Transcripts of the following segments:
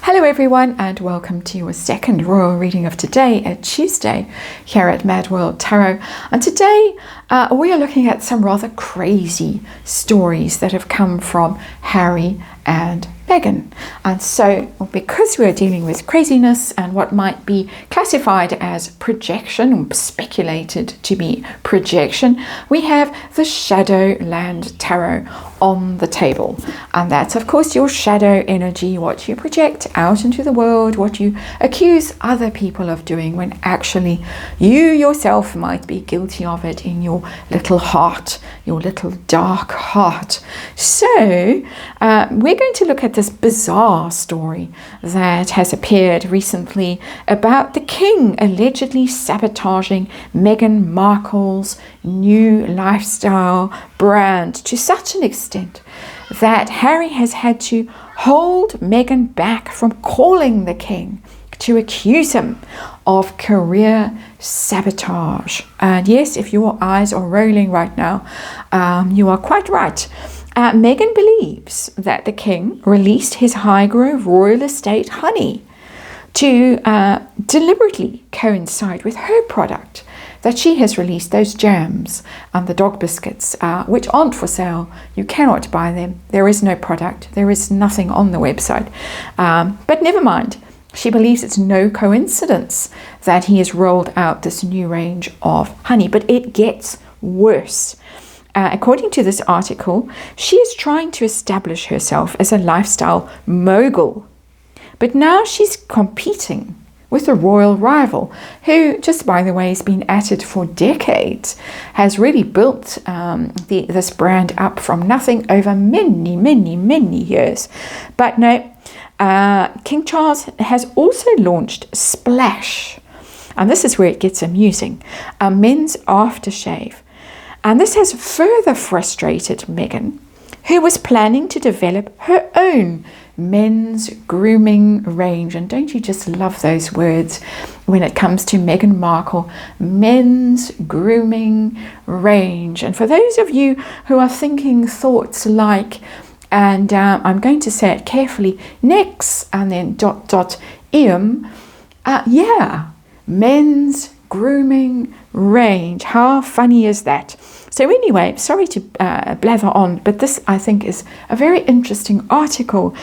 Hello everyone and welcome to your second royal reading of today, Tuesday, here at MadWorldTarot. And today we are looking at some rather crazy stories that have come from Harry and Meghan. And so because we are dealing with craziness and what might be classified as projection, or speculated to be projection, we have the Shadowland Tarot on the table. And that's of course your shadow energy, what you project out into the world, what you accuse other people of doing when actually you yourself might be guilty of it in your little heart, your little dark heart. So we're going to look at this bizarre story that has appeared recently about the king allegedly sabotaging Meghan Markle's new lifestyle brand to such an extent that Harry has had to hold Meghan back from calling the king to accuse him of career sabotage. And yes, if your eyes are rolling right now, you are quite right. Meghan believes that the king released his Highgrove royal estate honey to deliberately coincide with her product, that she has released those jams and the dog biscuits, which aren't for sale. You cannot buy them. There is no product. There is nothing on the website. But never mind. She believes it's no coincidence that he has rolled out this new range of honey. But it gets worse. According to this article, she is trying to establish herself as a lifestyle mogul. But now she's competing with a royal rival who, just by the way, has been at it for decades, has really built this brand up from nothing over many years. But no, King Charles has also launched Splash. And this is where it gets amusing, a men's aftershave. And this has further frustrated Meghan, who was planning to develop her own men's grooming range. And don't you just love those words when it comes to Meghan Markle? Men's grooming range. And for those of you who are thinking thoughts like, and I'm going to say it carefully, next and then ... yeah, men's grooming range. How funny is that? So anyway, sorry to blather on, but this I think is a very interesting article.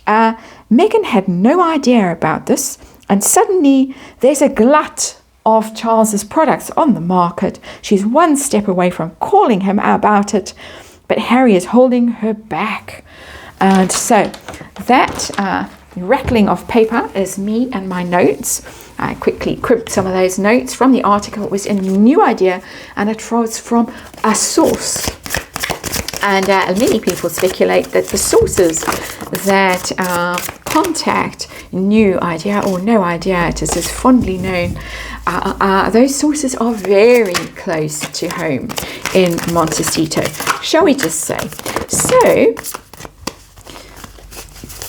Meghan had no idea about this, and suddenly there's a glut of Charles's products on the market. She's one step away from calling him about it, but Harry is holding her back. And so that rattling of paper is me and my notes. I quickly cribbed some of those notes from the article. It was a new idea and it was from a source. And many people speculate that the sources that contact New Idea, or No Idea, it is fondly known, those sources are very close to home in Montecito, shall we just say. So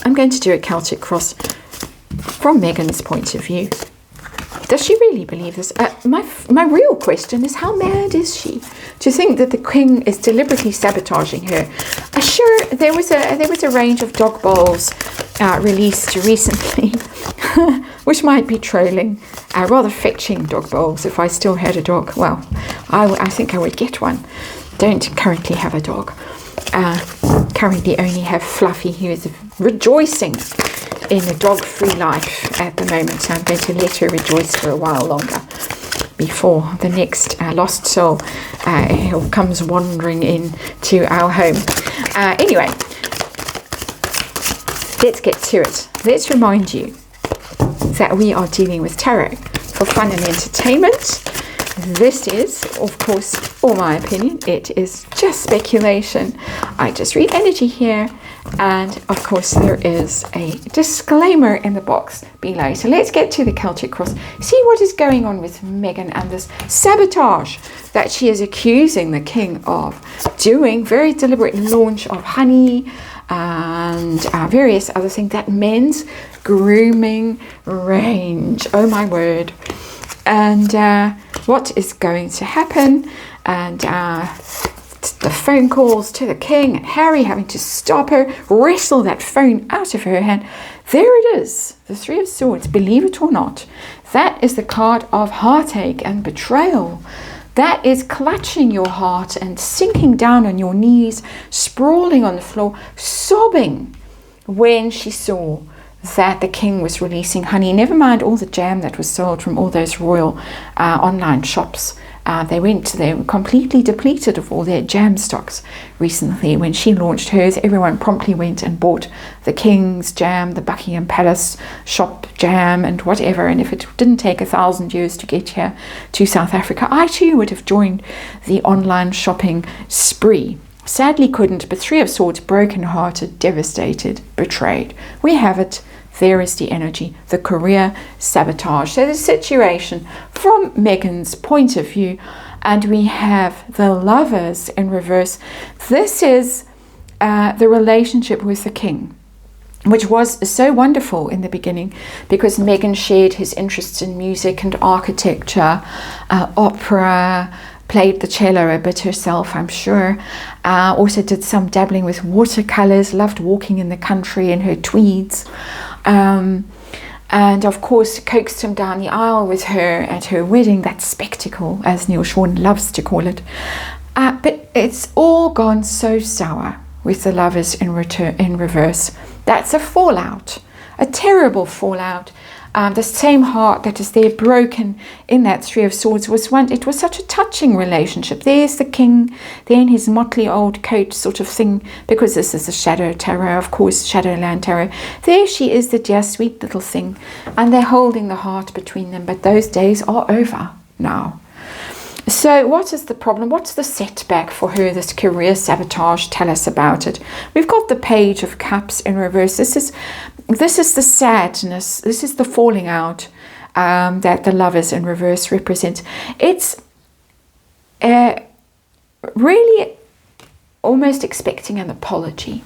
I'm going to do a Celtic cross from Meghan's point of view. Does she really believe this? My real question is, how mad is she to think that the king is deliberately sabotaging her? Sure, there was a range of dog bowls released recently, which might be trolling, rather fetching dog bowls. If I still had a dog, well, I think I would get one. Don't currently have a dog. Currently only have Fluffy, who is rejoicing in a dog-free life at the moment. So I'm going to let her rejoice for a while longer before the next lost soul comes wandering into our home. Anyway, let's get to it. Let's remind you that we are dealing with tarot for fun and entertainment. This is, of course, for my opinion, it is just speculation. I just read energy here. And of course, there is a disclaimer in the box below. So let's get to the Celtic cross. See what is going on with Meghan and this sabotage that she is accusing the king of doing. Very deliberate launch of honey and various other things. That men's grooming range. Oh my word. And what is going to happen? And the phone calls to the king and Harry having to stop her, wrestle that phone out of her hand. There it is, the Three of Swords, believe it or not. That is the card of heartache and betrayal. That is clutching your heart and sinking down on your knees, sprawling on the floor, sobbing when she saw that the king was releasing honey. Never mind all the jam that was sold from all those royal online shops. They were completely depleted of all their jam stocks recently. When she launched hers, everyone promptly went and bought the King's jam, the Buckingham Palace shop jam, and whatever. And if it didn't take 1,000 years to get here to South Africa, I too would have joined the online shopping spree. Sadly couldn't, but Three of Swords, broken-hearted, devastated, betrayed. We have it. There is the energy, the career sabotage. So the situation from Meghan's point of view, and we have the Lovers in reverse. This is the relationship with the king, which was so wonderful in the beginning because Meghan shared his interests in music and architecture, opera, played the cello a bit herself, I'm sure. Also did some dabbling with watercolors, loved walking in the country in her tweeds. And of course coaxed him down the aisle with her at her wedding, that spectacle, as Neil Sean loves to call it. But it's all gone so sour with the Lovers in reverse. That's a fallout, a terrible fallout. The same heart that is there broken in that Three of Swords was one. It was such a touching relationship. There's the king, there in his motley old coat sort of thing, because this is a shadow tarot, of course, Shadowland Tarot. There she is, the dear sweet little thing, and they're holding the heart between them. But those days are over now. So what is the problem? What's the setback for her, this career sabotage? Tell us about it. We've got the Page of Cups in reverse. This is the sadness. This is the falling out that the Lovers in reverse represent. It's really almost expecting an apology.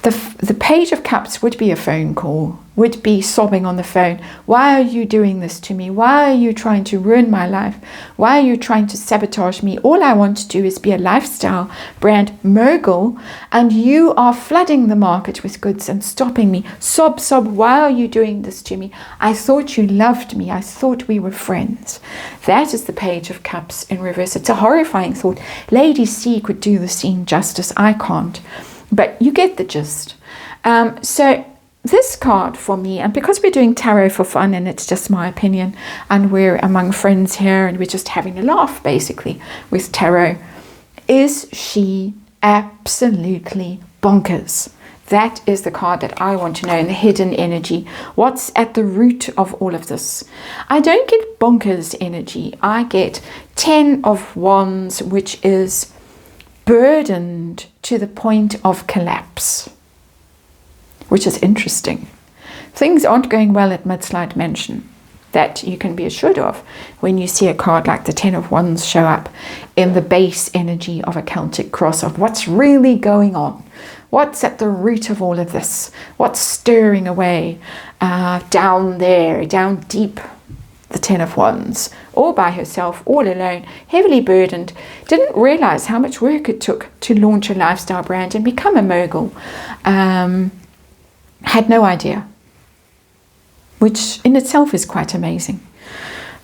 The Page of Cups would be a phone call, would be sobbing on the phone. Why are you doing this to me? Why are you trying to ruin my life? Why are you trying to sabotage me? All I want to do is be a lifestyle brand mogul, and you are flooding the market with goods and stopping me. Sob, sob, why are you doing this to me? I thought you loved me. I thought we were friends. That is the Page of Cups in reverse. It's a horrifying thought. Lady C could do the scene justice. I can't. But you get the gist. So this card for me, and because we're doing tarot for fun and it's just my opinion and we're among friends here and we're just having a laugh basically with tarot, is she absolutely bonkers? That is the card that I want to know, in the hidden energy. What's at the root of all of this? I don't get bonkers energy. I get 10 of Wands, which is burdened to the point of collapse, which is interesting. Things aren't going well at Mudslide Mansion. That you can be assured of when you see a card like the 10 of Wands show up in the base energy of a Celtic cross, of what's really going on. What's at the root of all of this? What's stirring away down there, down deep? The 10 of Wands, all by herself, all alone, heavily burdened, didn't realize how much work it took to launch a lifestyle brand and become a mogul. Had no idea, which in itself is quite amazing.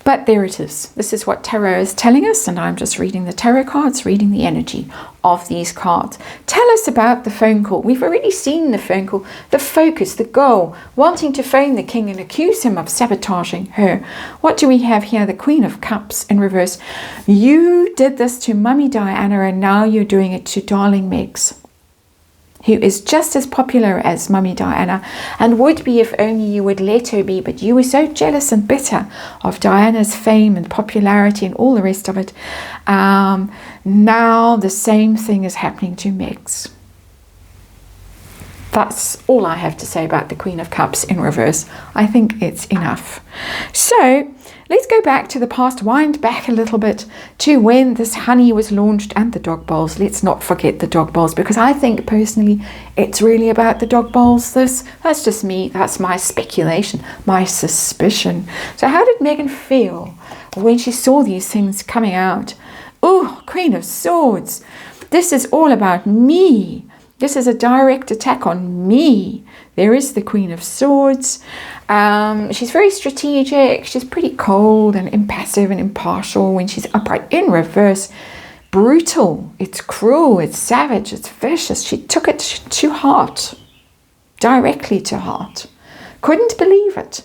But there it is. This is what tarot is telling us, and I'm just reading the tarot cards, reading the energy of these cards. Tell us about the phone call. We've already seen the phone call, the focus, the goal, wanting to phone the king and accuse him of sabotaging her. What do we have here? The Queen of Cups in reverse. You did this to Mummy Diana, and now you're doing it to darling Megs, who is just as popular as Mummy Diana, and would be if only you would let her be. But you were so jealous and bitter of Diana's fame and popularity and all the rest of it. Now the same thing is happening to Megs. That's all I have to say about the Queen of Cups in reverse. I think it's enough. So let's go back to the past, wind back a little bit to when this honey was launched and the dog bowls. Let's not forget the dog bowls, because I think personally it's really about the dog bowls. That's just me. That's my speculation, my suspicion. So how did Meghan feel when she saw these things coming out Oh, Queen of Swords. This is all about me. This is a direct attack on me. There is the Queen of Swords. She's very strategic. She's pretty cold and impassive and impartial when she's upright. In reverse, brutal. It's cruel. It's savage. It's vicious. She took it to heart. Directly to heart. Couldn't believe it.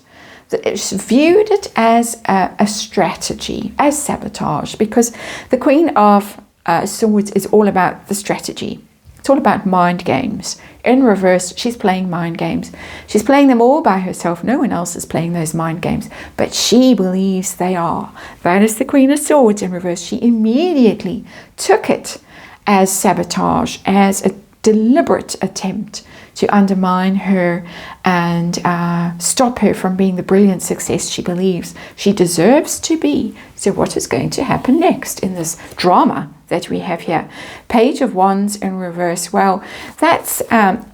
She viewed it as a strategy, as sabotage, because the Queen of Swords is all about the strategy. It's all about mind games. In reverse, she's playing mind games. She's playing them all by herself. No one else is playing those mind games, but she believes they are. That is the Queen of Swords in reverse. She immediately took it as sabotage, as a deliberate attempt to undermine her and stop her from being the brilliant success she believes she deserves to be. So what is going to happen next in this drama that we have here? Page of Wands in reverse. Well, that's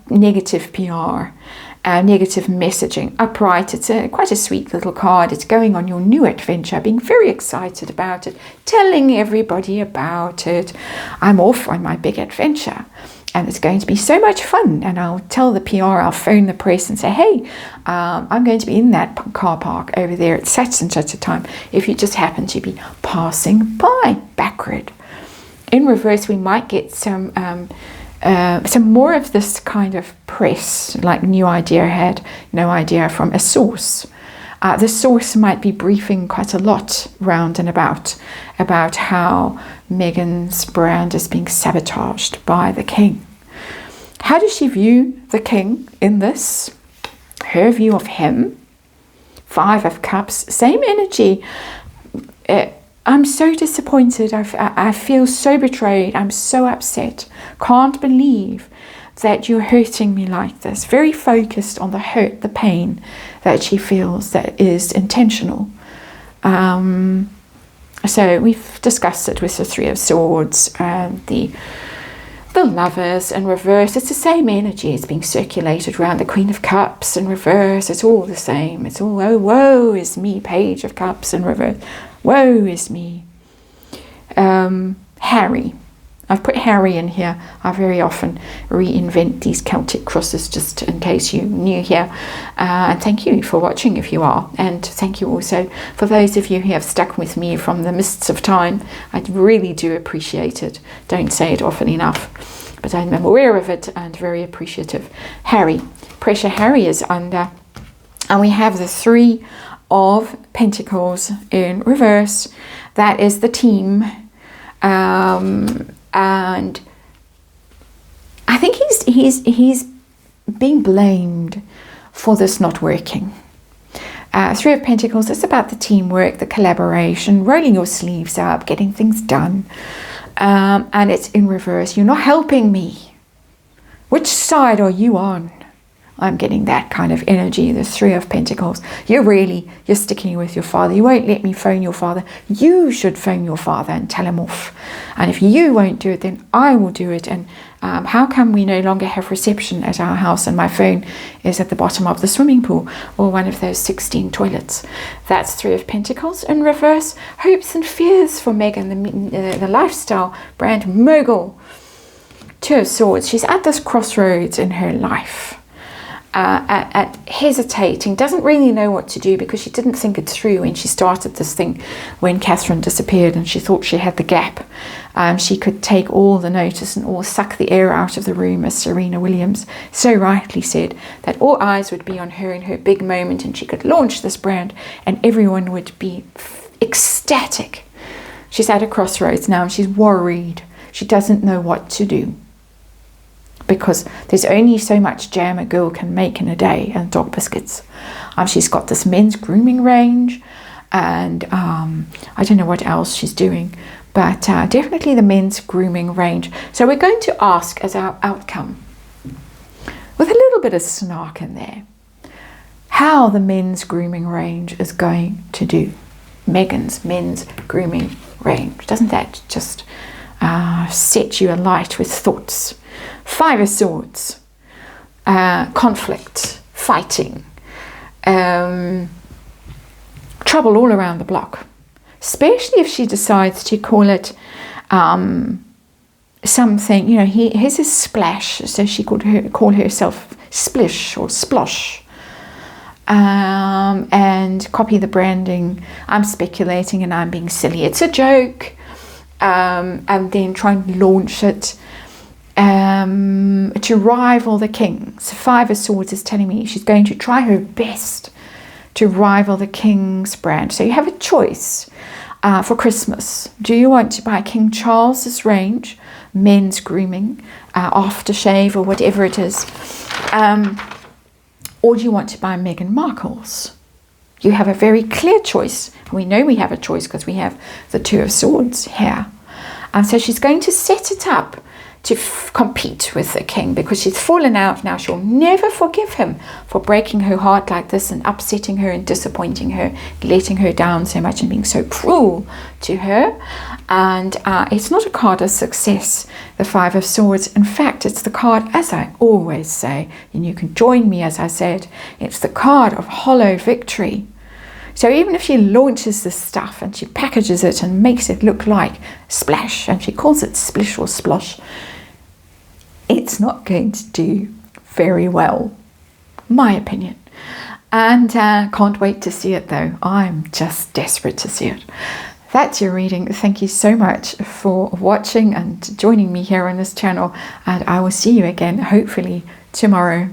negative PR, negative messaging. Upright, it's quite a sweet little card. It's going on your new adventure, being very excited about it, telling everybody about it. I'm off on my big adventure. And it's going to be so much fun. And I'll tell the PR, I'll phone the press and say, hey, I'm going to be in that car park over there at such and such a time. If you just happen to be passing by, backward. In reverse, we might get some more of this kind of press, like New Idea had no idea from a source. The source might be briefing quite a lot round and about how Meghan's brand is being sabotaged by the king. How does she view the king in this? Her view of him, 5 of Cups, same energy. I'm so disappointed. I feel so betrayed. I'm so upset. Can't believe that you're hurting me like this. Very focused on the hurt, the pain that she feels that is intentional. So we've discussed it with the 3 of Swords and the Lovers in reverse. It's the same energy. It's being circulated around the Queen of Cups in reverse. It's all the same. It's all, oh, woe is me, Page of Cups in reverse. Woe is me. Harry. I've put Harry in here. I very often reinvent these Celtic crosses just in case you're new here. And thank you for watching if you are. And thank you also for those of you who have stuck with me from the mists of time. I really do appreciate it. Don't say it often enough. But I'm aware of it and very appreciative. Harry. Pressure Harry is under. And we have the 3 of Pentacles in reverse. That is the team. And I think he's being blamed for this not working. 3 of Pentacles is about the teamwork, the collaboration, rolling your sleeves up, getting things done. And it's in reverse. You're not helping me. Which side are you on? I'm getting that kind of energy, the 3 of Pentacles. You're sticking with your father. You won't let me phone your father. You should phone your father and tell him off. And if you won't do it, then I will do it. And how come we no longer have reception at our house and my phone is at the bottom of the swimming pool or one of those 16 toilets? That's 3 of Pentacles in reverse. Hopes and fears for Meghan, the lifestyle brand mogul. 2 of Swords. She's at this crossroads in her life. At hesitating, doesn't really know what to do because she didn't think it through when she started this thing when Catherine disappeared and she thought she had the gap. She could take all the notice and all suck the air out of the room, as Serena Williams so rightly said, that all eyes would be on her in her big moment and she could launch this brand and everyone would be ecstatic. She's at a crossroads now and she's worried. She doesn't know what to do. Because there's only so much jam a girl can make in a day and dog biscuits. She's got this men's grooming range and I don't know what else she's doing, but definitely the men's grooming range. So we're going to ask as our outcome, with a little bit of snark in there, how the men's grooming range is going to do. Meghan's men's grooming range. Doesn't that just set you alight with thoughts? 5 of Swords, conflict, fighting, trouble all around the block, especially if she decides to call it something, you know, here's a splash, so she could call herself Splish or Splosh, and copy the branding. I'm speculating and I'm being silly, it's a joke, and then try and launch it to rival the king. So Five of Swords is telling me she's going to try her best to rival the king's brand. So you have a choice for Christmas. Do you want to buy King Charles's range, men's grooming, aftershave, or whatever it is, or do you want to buy Meghan Markle's? You have a very clear choice. We know we have a choice because we have the Two of Swords here. So she's going to set it up to compete with the king, because she's fallen out now. She'll never forgive him for breaking her heart like this and upsetting her and disappointing her, letting her down so much and being so cruel to her. And it's not a card of success, the Five of Swords. In fact, it's the card, as I always say, and you can join me as I said, it's the card of hollow victory. So even if she launches this stuff and she packages it and makes it look like splash, and she calls it splish or splosh, it's not going to do very well, my opinion. And can't wait to see it though. I'm just desperate to see it. That's your reading. Thank you so much for watching and joining me here on this channel, and I will see you again hopefully tomorrow.